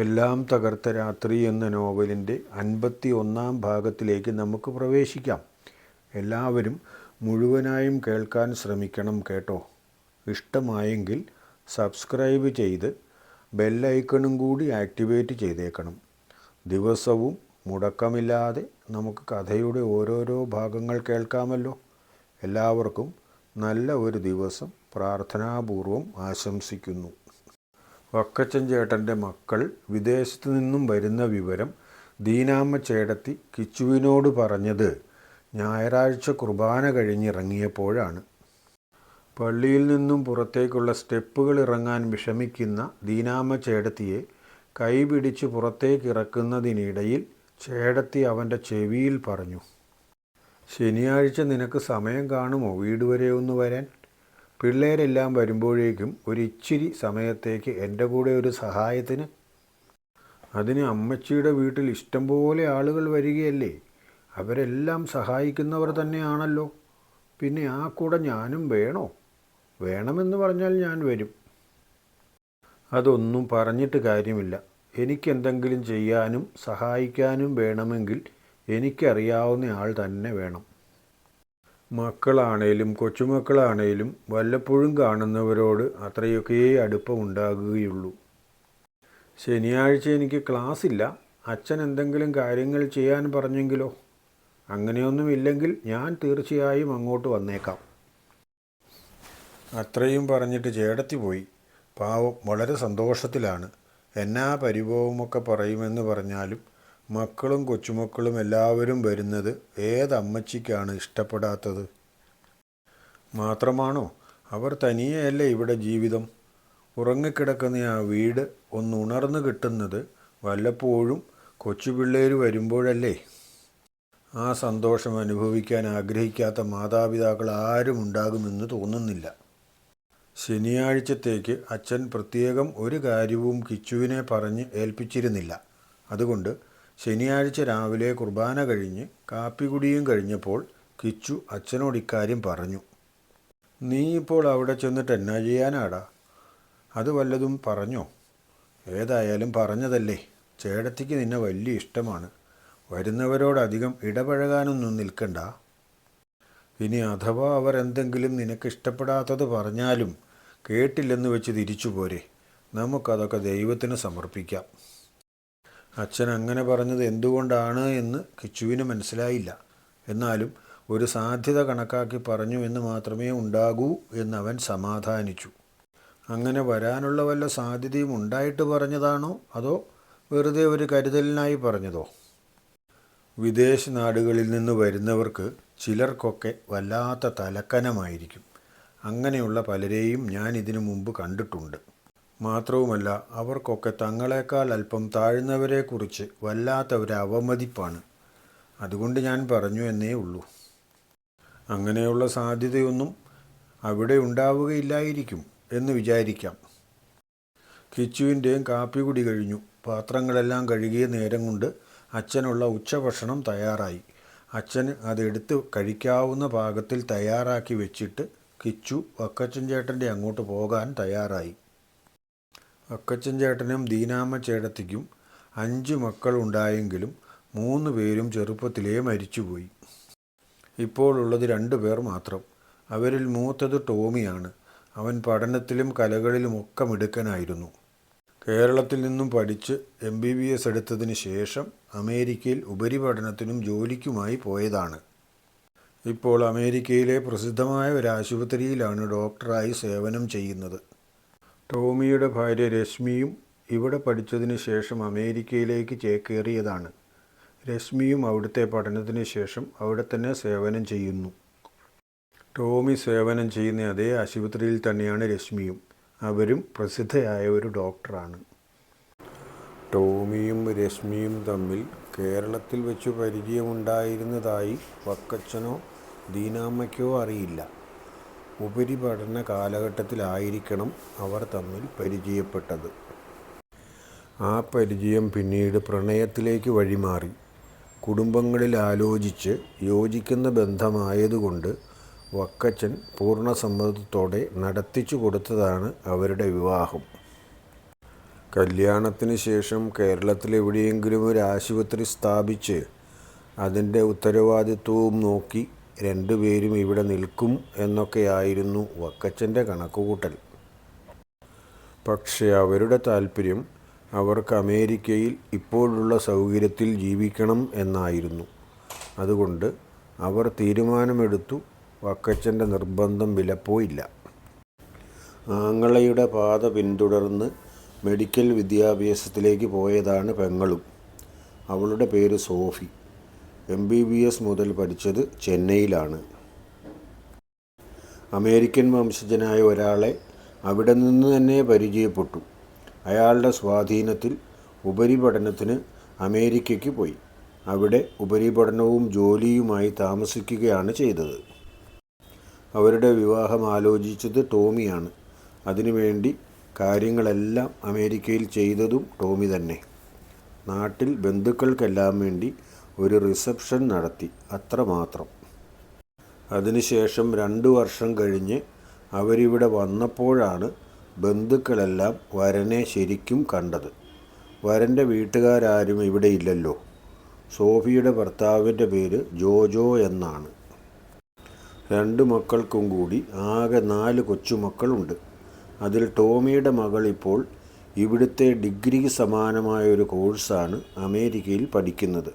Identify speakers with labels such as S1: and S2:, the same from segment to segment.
S1: എല്ലാം തകർത്ത രാത്രി എന്ന നോവലിൻ്റെ 51-ാം ഭാഗത്തിലേക്ക് നമുക്ക് പ്രവേശിക്കാം. എല്ലാവരും മുഴുവനായും കേൾക്കാൻ ശ്രമിക്കണം കേട്ടോ. ഇഷ്ടമായെങ്കിൽ സബ്സ്ക്രൈബ് ചെയ്ത് ബെല്ലൈക്കണും കൂടി ആക്ടിവേറ്റ് ചെയ്തേക്കണം. ദിവസവും മുടക്കമില്ലാതെ നമുക്ക് കഥയുടെ ഓരോരോ ഭാഗങ്ങൾ കേൾക്കാമല്ലോ. എല്ലാവർക്കും നല്ല ഒരു ദിവസം പ്രാർത്ഥനാപൂർവം ആശംസിക്കുന്നു. വക്കച്ചൻ ചേട്ടൻ്റെ മക്കൾ വിദേശത്തു നിന്നും വരുന്ന വിവരം ദീനാമ്മ ചേടത്തി കിച്ചുവിനോട് പറഞ്ഞത് ഞായറാഴ്ച കുർബാന കഴിഞ്ഞിറങ്ങിയപ്പോഴാണ്. പള്ളിയിൽ നിന്നും പുറത്തേക്കുള്ള സ്റ്റെപ്പുകൾ ഇറങ്ങാൻ വിഷമിക്കുന്ന ദീനാമ്മ ചേടത്തിയെ കൈപിടിച്ച് പുറത്തേക്കിറക്കുന്നതിനിടയിൽ ചേടത്തി അവൻ്റെ ചെവിയിൽ പറഞ്ഞു, ശനിയാഴ്ച നിനക്ക് സമയം കാണുമോ വീട് വരെ ഒന്ന് വരാൻ? പിള്ളേരെല്ലാം വരുമ്പോഴേക്കും ഒരിച്ചിരി സമയത്തേക്ക് എൻ്റെ കൂടെ ഒരു സഹായത്തിന്. അതിന് അമ്മച്ചിയുടെ വീട്ടിൽ ഇഷ്ടംപോലെ ആളുകൾ വരികയല്ലേ. അവരെല്ലാം സഹായിക്കുന്നവർ തന്നെയാണല്ലോ. പിന്നെ ആ കൂടെ ഞാനും വേണോ? വേണമെന്ന് പറഞ്ഞാൽ ഞാൻ വരും. അതൊന്നും പറഞ്ഞിട്ട് കാര്യമില്ല. എനിക്കെന്തെങ്കിലും ചെയ്യാനും സഹായിക്കാനും വേണമെങ്കിൽ എനിക്കറിയാവുന്ന ആൾ തന്നെ വേണം. മക്കളാണേലും കൊച്ചുമക്കളാണേലും വല്ലപ്പോഴും കാണുന്നവരോട് അത്രയൊക്കെ അടുപ്പമുണ്ടാകുകയുള്ളൂ. ശനിയാഴ്ച എനിക്ക് ക്ലാസ് ഇല്ല. അച്ഛൻ എന്തെങ്കിലും കാര്യങ്ങൾ ചെയ്യാൻ പറഞ്ഞെങ്കിലോ? അങ്ങനെയൊന്നുമില്ലെങ്കിൽ ഞാൻ തീർച്ചയായും അങ്ങോട്ട് വന്നേക്കാം. അത്രയും പറഞ്ഞിട്ട് ചേടത്തി പോയി. പാവം വളരെ സന്തോഷത്തിലാണ്. എന്നാ പരിഭവമൊക്കെ പറയുമെന്ന് പറഞ്ഞാലും മക്കളും കൊച്ചുമക്കളും എല്ലാവരും വരുന്നത് ഏതമ്മച്ചിക്കാണ് ഇഷ്ടപ്പെടാത്തത്? മാത്രമാണോ, അവർ തനിയെയല്ലേ ഇവിടെ ജീവിതം. ഉറങ്ങിക്കിടക്കുന്ന ആ വീട് ഒന്നുണർന്നു കിട്ടുന്നത് വല്ലപ്പോഴും കൊച്ചുപിള്ളേർ വരുമ്പോഴല്ലേ. ആ സന്തോഷം അനുഭവിക്കാൻ ആഗ്രഹിക്കാത്ത മാതാപിതാക്കൾ ആരും ഉണ്ടാകുമെന്ന് തോന്നുന്നില്ല. ശനിയാഴ്ചത്തേക്ക് അച്ഛൻ പ്രത്യേകം ഒരു കാര്യവും കിച്ചുവിനെ പറഞ്ഞ് ഏൽപ്പിച്ചിരുന്നില്ല. അതുകൊണ്ട് ശനിയാഴ്ച രാവിലെ കുർബാന കഴിഞ്ഞ് കാപ്പികുടിയും കഴിഞ്ഞപ്പോൾ കിച്ചു അച്ഛനോട് ഇക്കാര്യം പറഞ്ഞു. നീ ഇപ്പോൾ അവിടെ ചെന്നിട്ട് എന്നാ ചെയ്യാനാടാ? അത് വല്ലതും പറഞ്ഞോ? ഏതായാലും പറഞ്ഞതല്ലേ. ചേടത്തിക്ക് നിന്നെ വലിയ ഇഷ്ടമാണ്. വരുന്നവരോടധികം ഇടപഴകാനൊന്നും നിൽക്കണ്ട. ഇനി അഥവാ അവർ എന്തെങ്കിലും നിനക്ക് ഇഷ്ടപ്പെടാത്തത് പറഞ്ഞാലും കേട്ടില്ലെന്ന് വെച്ച് തിരിച്ചു പോരെ. നമുക്കതൊക്കെ ദൈവത്തിന് സമർപ്പിക്കാം. അച്ഛൻ അങ്ങനെ പറഞ്ഞത് എന്തുകൊണ്ടാണ് എന്ന് കിച്ചുവിന് മനസ്സിലായില്ല. എന്നാലും ഒരു സാധ്യത കണക്കാക്കി പറഞ്ഞു എന്ന് മാത്രമേ ഉണ്ടാകൂ എന്നവൻ സമാധാനിച്ചു. അങ്ങനെ വരാനുള്ള വല്ല സാധ്യതയും ഉണ്ടായിട്ട് പറഞ്ഞതാണോ അതോ വെറുതെ ഒരു കരുതലിനായി പറഞ്ഞതോ? വിദേശ നാടുകളിൽ നിന്ന് വരുന്നവർക്ക് ചിലർക്കൊക്കെ വല്ലാത്ത തലക്കനമായിരിക്കും. അങ്ങനെയുള്ള പലരെയും ഞാൻ ഇതിനു മുമ്പ് കണ്ടിട്ടുണ്ട്. മാത്രവുമല്ല അവർക്കൊക്കെ തങ്ങളെക്കാൾ അല്പം താഴ്ന്നവരെക്കുറിച്ച് വല്ലാത്ത ഒരു അവമതിപ്പാണ്. അതുകൊണ്ട് ഞാൻ പറഞ്ഞു എന്നേ ഉള്ളൂ. അങ്ങനെയുള്ള സാധ്യതയൊന്നും അവിടെ ഉണ്ടാവുകയില്ലായിരിക്കും എന്ന് വിചാരിക്കാം. കിച്ചുവിൻ്റെയും കാപ്പികുടി കഴിഞ്ഞു. പാത്രങ്ങളെല്ലാം കഴുകിയ നേരം കൊണ്ട് അച്ഛനുള്ള ഉച്ചഭക്ഷണം തയ്യാറായി. അച്ഛന് അതെടുത്ത് കഴിക്കാവുന്ന പാകത്തിൽ തയ്യാറാക്കി വെച്ചിട്ട് കിച്ചു വക്കച്ചൻ ചേട്ടൻ്റെ അങ്ങോട്ട് പോകാൻ തയ്യാറായി. വക്കച്ചൻ ചേട്ടനും ദീനാമ്മ ചേടത്തിക്കും 5 മക്കളുണ്ടായെങ്കിലും 3 പേരും ചെറുപ്പത്തിലേ മരിച്ചുപോയി. ഇപ്പോൾ ഉള്ളത് 2 പേർ മാത്രം. അവരിൽ മൂത്തത് ടോമിയാണ്. അവൻ പഠനത്തിലും കലകളിലുമൊക്കെ മിടുക്കനായിരുന്നു. കേരളത്തിൽ നിന്നും പഠിച്ച് MBBS എടുത്തതിന് ശേഷം അമേരിക്കയിൽ ഉപരിപഠനത്തിനും ജോലിക്കുമായി പോയതാണ്. ഇപ്പോൾ അമേരിക്കയിലെ പ്രസിദ്ധമായ ഒരു ആശുപത്രിയിലാണ് ഡോക്ടറായി സേവനം ചെയ്യുന്നത്. ടോമിയുടെ ഭാര്യ രശ്മിയും ഇവിടെ പഠിച്ചതിന് ശേഷം അമേരിക്കയിലേക്ക് ചേക്കേറിയതാണ്. രശ്മിയും അവിടുത്തെ പഠനത്തിന് ശേഷം അവിടെ തന്നെ സേവനം ചെയ്യുന്നു. ടോമി സേവനം ചെയ്യുന്ന അതേ ആശുപത്രിയിൽ തന്നെയാണ് രശ്മിയും. അവരും പ്രസിദ്ധയായ ഒരു ഡോക്ടറാണ്. ടോമിയും രശ്മിയും തമ്മിൽ കേരളത്തിൽ വെച്ച് പരിചയമുണ്ടായിരുന്നതായി വക്കച്ചനോ ദീനാമ്മയ്ക്കോ അറിയില്ല. ഉപരിപഠന കാലഘട്ടത്തിലായിരിക്കണം അവർ തമ്മിൽ പരിചയപ്പെട്ടത്. ആ പരിചയം പിന്നീട് പ്രണയത്തിലേക്ക് വഴിമാറി. കുടുംബങ്ങളിൽ ആലോചിച്ച് യോജിക്കുന്ന ബന്ധമായതുകൊണ്ട് വക്കച്ചൻ പൂർണ്ണസമ്മതത്തോടെ നടത്തിച്ചു കൊടുത്തതാണ് അവരുടെ വിവാഹം. കല്യാണത്തിന് ശേഷം കേരളത്തിലെവിടെയെങ്കിലും ഒരു ആശുപത്രി സ്ഥാപിച്ച് അതിൻ്റെ ഉത്തരവാദിത്വവും നോക്കി രണ്ടുപേരും ഇവിടെ നിൽക്കും എന്നൊക്കെയായിരുന്നു വക്കച്ചൻ്റെ കണക്കുകൂട്ടൽ. പക്ഷേ അവരുടെ താല്പര്യം അവർക്ക് അമേരിക്കയിൽ ഇപ്പോഴുള്ള സൗകര്യത്തിൽ ജീവിക്കണം എന്നായിരുന്നു. അതുകൊണ്ട് അവർ തീരുമാനമെടുത്തു. വക്കച്ചൻ്റെ നിർബന്ധം വിലപ്പോയില്ല. ആങ്ങളയുടെ പാത പിന്തുടർന്ന് മെഡിക്കൽ വിദ്യാഭ്യാസത്തിലേക്ക് പോയതാണ് പെങ്ങളും. അവളുടെ പേര് സോഫി. MBBS മുതൽ പഠിച്ചത് ചെന്നൈയിലാണ്. അമേരിക്കൻ വംശജനായ ഒരാളെ അവിടെ നിന്ന് തന്നെ പരിചയപ്പെട്ടു. അയാളുടെ സ്വാധീനത്തിൽ ഉപരിപഠനത്തിന് അമേരിക്കയ്ക്ക് പോയി. അവിടെ ഉപരിപഠനവും ജോലിയുമായി താമസിക്കുകയാണ് ചെയ്തത്. അവരുടെ വിവാഹം ആലോചിച്ചത് ടോമിയാണ്. അതിനുവേണ്ടി കാര്യങ്ങളെല്ലാം അമേരിക്കയിൽ ചെയ്തതും ടോമി തന്നെ. നാട്ടിൽ ബന്ധുക്കൾക്കെല്ലാം വേണ്ടി ഒരു റിസപ്ഷൻ നടത്തി, അത്രമാത്രം. അതിനുശേഷം 2 വർഷം കഴിഞ്ഞ് അവരിവിടെ വന്നപ്പോഴാണ് ബന്ധുക്കളെല്ലാം വരനെ ശരിക്കും കണ്ടത്. വരൻ്റെ വീട്ടുകാരും ഇവിടെ ഇല്ലല്ലോ. സോഫിയുടെ ഭർത്താവിൻ്റെ പേര് ജോജോ എന്നാണ്. 2 മക്കൾക്കും കൂടി ആകെ 4 കൊച്ചുമക്കളുണ്ട്. അതിൽ ടോമിയുടെ മകൾ ഇപ്പോൾ ഇവിടുത്തെ ഡിഗ്രിക്ക് സമാനമായ ഒരു കോഴ്സാണ് അമേരിക്കയിൽ പഠിക്കുന്നത്.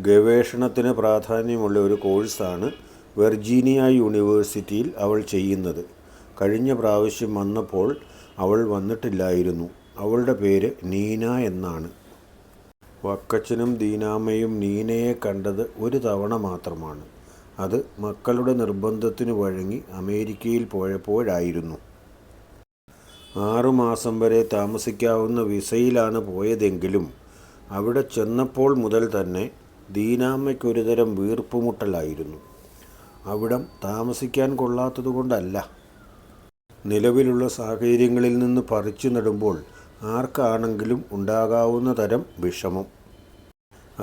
S1: ഗവേഷണത്തിന് പ്രാധാന്യമുള്ള ഒരു കോഴ്സാണ് വെർജീനിയ യൂണിവേഴ്സിറ്റിയിൽ അവൾ ചെയ്യുന്നത്. കഴിഞ്ഞ പ്രാവശ്യം വന്നപ്പോൾ അവൾ വന്നിട്ടില്ലായിരുന്നു. അവളുടെ പേര് നീന എന്നാണ്. വക്കച്ചനും ദീനാമ്മയും നീനയെ കണ്ടത് ഒരു തവണ മാത്രമാണ്. അത് മക്കളുടെ നിർബന്ധത്തിന് വഴങ്ങി അമേരിക്കയിൽ പോയപ്പോഴായിരുന്നു. 6 മാസം വരെ താമസിക്കാവുന്ന വിസയിലാണ് പോയതെങ്കിലും അവിടെ ചെന്നപ്പോൾ മുതൽ തന്നെ ദീനാമ്മയ്ക്കൊരുതരം വീർപ്പുമുട്ടലായിരുന്നു. അവിടം താമസിക്കാൻ കൊള്ളാത്തതുകൊണ്ടല്ല, നിലവിലുള്ള സാഹചര്യങ്ങളിൽ നിന്ന് പറിച്ചു നടുമ്പോൾ ആർക്കാണെങ്കിലും ഉണ്ടാകാവുന്ന തരം വിഷമം.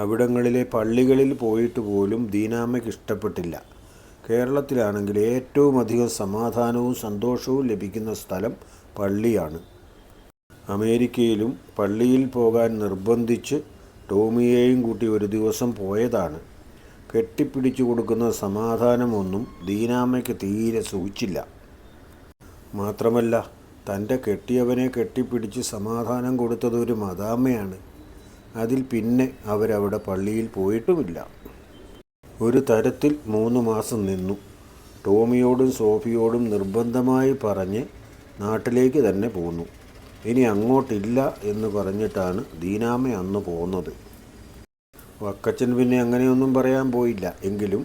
S1: അവിടങ്ങളിലെ പള്ളികളിൽ പോയിട്ട് പോലും ദീനാമ്മയ്ക്ക് ഇഷ്ടപ്പെട്ടില്ല. കേരളത്തിലാണെങ്കിൽ ഏറ്റവും അധികം സമാധാനവും സന്തോഷവും ലഭിക്കുന്ന സ്ഥലം പള്ളിയാണ്. അമേരിക്കയിലും പള്ളിയിൽ പോകാൻ നിർബന്ധിച്ച് ടോമിയെയും കൂട്ടി ഒരു ദിവസം പോയതാണ്. കെട്ടിപ്പിടിച്ചു കൊടുക്കുന്ന സമാധാനമൊന്നും ദീനാമ്മയ്ക്ക് തീരെ സൂചിച്ചില്ല. മാത്രമല്ല, തൻ്റെ കെട്ടിയവനെ കെട്ടിപ്പിടിച്ച് സമാധാനം കൊടുത്തത് ഒരു മദാമ്മയാണ്. അതിൽ പിന്നെ അവരവിടെ പള്ളിയിൽ പോയിട്ടുമില്ല. ഒരു തരത്തിൽ 3 മാസം നിന്നു. ടോമിയോടും സോഫിയോടും നിർബന്ധമായി പറഞ്ഞ് നാട്ടിലേക്ക് തന്നെ പോന്നു. ഇനി അങ്ങോട്ടില്ല എന്ന് പറഞ്ഞിട്ടാണ് ദീനാമ്മ അന്ന് പോന്നത്. വക്കച്ചൻ പിന്നെ അങ്ങനെയൊന്നും പറയാൻ പോയില്ല. എങ്കിലും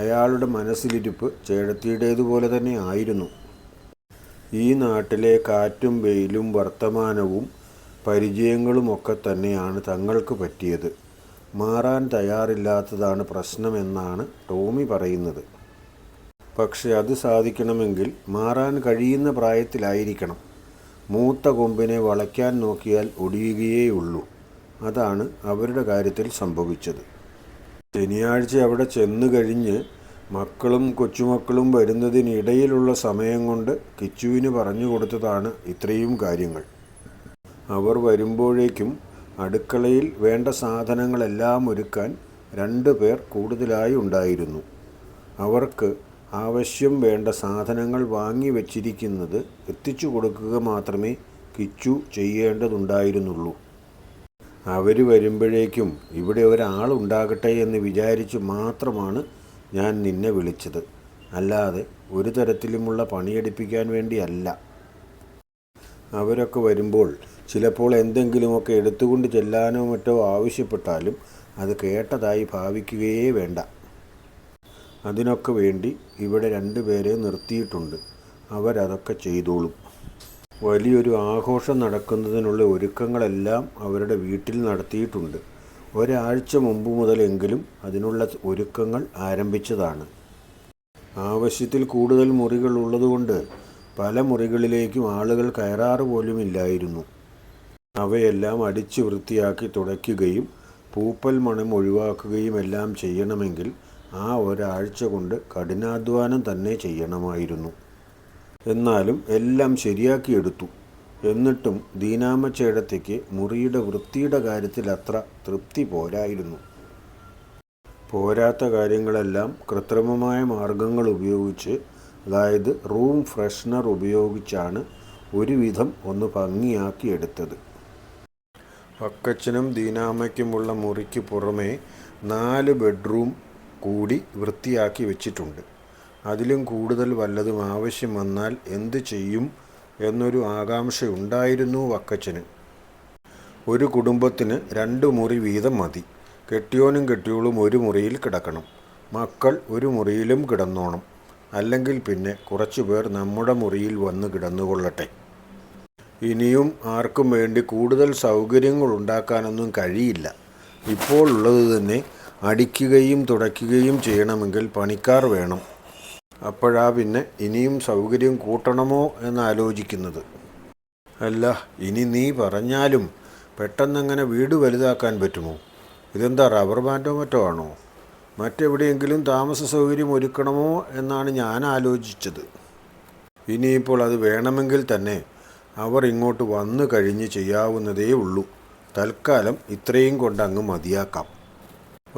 S1: അയാളുടെ മനസ്സിലിരിപ്പ് ചേടത്തിയുടേതുപോലെ തന്നെ ആയിരുന്നു. ഈ നാട്ടിലെ കാറ്റും വെയിലും വർത്തമാനവും പരിചയങ്ങളുമൊക്കെ തന്നെയാണ് തങ്ങൾക്ക് പറ്റിയത്. മാറാൻ തയ്യാറില്ലാത്തതാണ് പ്രശ്നമെന്നാണ് ടോമി പറയുന്നത്. പക്ഷെ അത് സാധിക്കണമെങ്കിൽ മാറാൻ കഴിയുന്ന പ്രായത്തിലായിരിക്കണം. മൂത്ത കൊമ്പിനെ വളയ്ക്കാൻ നോക്കിയാൽ ഒടിയുകയേയുള്ളൂ. അതാണ് അവരുടെ കാര്യത്തിൽ സംഭവിച്ചത്. ശനിയാഴ്ച അവിടെ ചെന്നു കഴിഞ്ഞ് മക്കളും കൊച്ചുമക്കളും വരുന്നതിനിടയിലുള്ള സമയം കൊണ്ട് കിച്ചുവിന് പറഞ്ഞു കൊടുത്തതാണ് ഇത്രയും കാര്യങ്ങൾ. അവർ വരുമ്പോഴേക്കും അടുക്കളയിൽ വേണ്ട സാധനങ്ങളെല്ലാം ഒരുക്കാൻ 2 പേർ കൂടുതലായി ഉണ്ടായിരുന്നു. അവർക്ക് ആവശ്യം വേണ്ട സാധനങ്ങൾ വാങ്ങി വച്ചിരിക്കുന്നത് എത്തിച്ചു കൊടുക്കുക മാത്രമേ കിച്ചു ചെയ്യേണ്ടതുണ്ടായിരുന്നുള്ളൂ. അവർ വരുമ്പോഴേക്കും ഇവിടെ ഒരാളുണ്ടാകട്ടെ എന്ന് വിചാരിച്ച് മാത്രമാണ് ഞാൻ നിന്നെ വിളിച്ചത്. അല്ലാതെ ഒരു തരത്തിലുമുള്ള പണിയെടുപ്പിക്കാൻ വേണ്ടിയല്ല. അവരൊക്കെ വരുമ്പോൾ ചിലപ്പോൾ എന്തെങ്കിലുമൊക്കെ എടുത്തുകൊണ്ട് ചെല്ലാനോ മറ്റോ ആവശ്യപ്പെട്ടാലും അത് കേട്ടതായി ഭാവിക്കുകയേ വേണ്ട. അതിനൊക്കെ വേണ്ടി ഇവിടെ 2 പേരെ നിർത്തിയിട്ടുണ്ട്. അവരതൊക്കെ ചെയ്തോളും. വലിയൊരു ആഘോഷം നടക്കുന്നതിനുള്ള ഒരുക്കങ്ങളെല്ലാം അവരുടെ വീട്ടിൽ നടത്തിയിട്ടുണ്ട്. ഒരാഴ്ച മുമ്പ് മുതലെങ്കിലും അതിനുള്ള ഒരുക്കങ്ങൾ ആരംഭിച്ചതാണ്. ആവശ്യത്തിൽ കൂടുതൽ മുറികൾ ഉള്ളതുകൊണ്ട് പല മുറികളിലേക്കും ആളുകൾ കയറാറ് പോലുമില്ലായിരുന്നു. അവയെല്ലാം അടിച്ച് വൃത്തിയാക്കി തുടയ്ക്കുകയും പൂപ്പൽ മണം ഒഴിവാക്കുകയും എല്ലാം ചെയ്യണമെങ്കിൽ ആ ഒരാഴ്ച കൊണ്ട് കഠിനാധ്വാനം തന്നെ ചെയ്യണമായിരുന്നു. എന്നാലും എല്ലാം ശരിയാക്കിയെടുത്തു. എന്നിട്ടും ദീനാമ്മ ചേട്ടത്തിക്ക് മുറിയുടെ വൃത്തിയുടെ കാര്യത്തിൽ അത്ര തൃപ്തി പോരായിരുന്നു. പോരാത്ത കാര്യങ്ങളെല്ലാം കൃത്രിമമായ മാർഗങ്ങൾ ഉപയോഗിച്ച്, അതായത് റൂം ഫ്രഷ്നർ ഉപയോഗിച്ചാണ് ഒരുവിധം ഒന്ന് ഭംഗിയാക്കിയെടുത്തത്. വക്കച്ചനും ദീനാമ്മയ്ക്കുമുള്ള മുറിക്ക് പുറമേ 4 ബെഡ്റൂം കൂടി വൃത്തിയാക്കി വെച്ചിട്ടുണ്ട്. അതിലും കൂടുതൽ വല്ലതും ആവശ്യം വന്നാൽ എന്ത് ചെയ്യും എന്നൊരു ആകാംക്ഷയുണ്ടായിരുന്നു വക്കച്ചന്. ഒരു കുടുംബത്തിന് 2 മുറി വീതം മതി. കെട്ടിയോനും കെട്ടിയോളും ഒരു മുറിയിൽ കിടക്കണം. മക്കൾ ഒരു മുറിയിലും കിടന്നോണം. അല്ലെങ്കിൽ പിന്നെ കുറച്ചു പേർ നമ്മുടെ മുറിയിൽ വന്ന് കിടന്നുകൊള്ളട്ടെ. ഇനിയും ആർക്കും വേണ്ടി കൂടുതൽ സൗകര്യങ്ങൾ ഉണ്ടാക്കാനൊന്നും കഴിയില്ല. ഇപ്പോൾ ഉള്ളത് തന്നെ അടിക്കുകയും തുടയ്ക്കുകയും ചെയ്യണമെങ്കിൽ പണിക്കാർ വേണം. അപ്പോഴാ പിന്നെ ഇനിയും സൗകര്യം കൂട്ടണമോ എന്നാലോചിക്കുന്നത്. അല്ല, ഇനി നീ പറഞ്ഞാലും പെട്ടെന്നങ്ങനെ വീട് വലുതാക്കാൻ പറ്റുമോ? ഇതെന്താ റബ്ബർ ബാൻഡോ മറ്റോ ആണോ? മറ്റെവിടെയെങ്കിലും താമസ സൗകര്യം ഒരുക്കണമോ എന്നാണ് ഞാൻ ആലോചിച്ചത്. ഇനിയിപ്പോൾ അത് വേണമെങ്കിൽ തന്നെ അവർ ഇങ്ങോട്ട് വന്നു കഴിഞ്ഞ് ചെയ്യാവുന്നതേ ഉള്ളൂ. തൽക്കാലം ഇത്രയും കൊണ്ടങ്ങ് മതിയാക്കാം.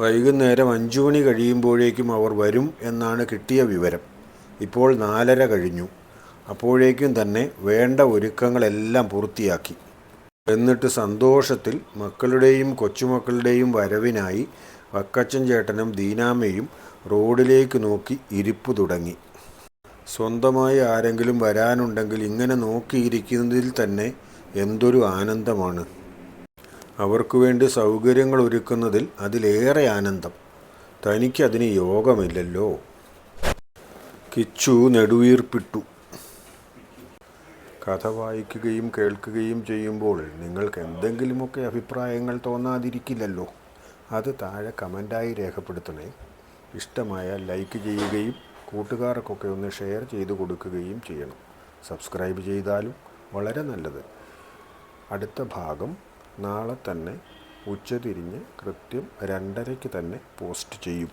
S1: വൈകുന്നേരം 5 മണി കഴിയുമ്പോഴേക്കും അവർ വരും എന്നാണ് കിട്ടിയ വിവരം. ഇപ്പോൾ 4:30 കഴിഞ്ഞു. അപ്പോഴേക്കും തന്നെ വേണ്ട ഒരുക്കങ്ങളെല്ലാം പൂർത്തിയാക്കി. എന്നിട്ട് സന്തോഷത്തിൽ മക്കളുടെയും കൊച്ചുമക്കളുടെയും വരവിനായി വക്കച്ചൻ ചേട്ടനും ദീനാമ്മയും റോഡിലേക്ക് നോക്കി ഇരിപ്പു തുടങ്ങി. സ്വന്തമായി ആരെങ്കിലും വരാനുണ്ടെങ്കിൽ ഇങ്ങനെ നോക്കിയിരിക്കുന്നതിൽ തന്നെ എന്തൊരു ആനന്ദമാണ്. അവർക്കു വേണ്ടി സൗകര്യങ്ങൾ ഒരുക്കുന്നതിൽ അതിലേറെ ആനന്ദം. തനിക്കതിന് യോഗമില്ലല്ലോ. കിച്ചു നെടുവീർപ്പിട്ടു. കഥ വായിക്കുകയും കേൾക്കുകയും ചെയ്യുമ്പോൾ നിങ്ങൾക്ക് എന്തെങ്കിലുമൊക്കെ അഭിപ്രായങ്ങൾ തോന്നാതിരിക്കില്ലല്ലോ. അത് താഴെ കമൻ്റായി രേഖപ്പെടുത്തണേ. ഇഷ്ടമായാൽ ലൈക്ക് ചെയ്യുകയും കൂട്ടുകാർക്കൊക്കെ ഒന്ന് ഷെയർ ചെയ്ത് കൊടുക്കുകയും ചെയ്യണം. സബ്സ്ക്രൈബ് ചെയ്താലും വളരെ നല്ലത്. അടുത്ത ഭാഗം നാളെ തന്നെ ഉച്ചതിരിഞ്ഞ് കൃത്യം 2:30 തന്നെ പോസ്റ്റ് ചെയ്യും.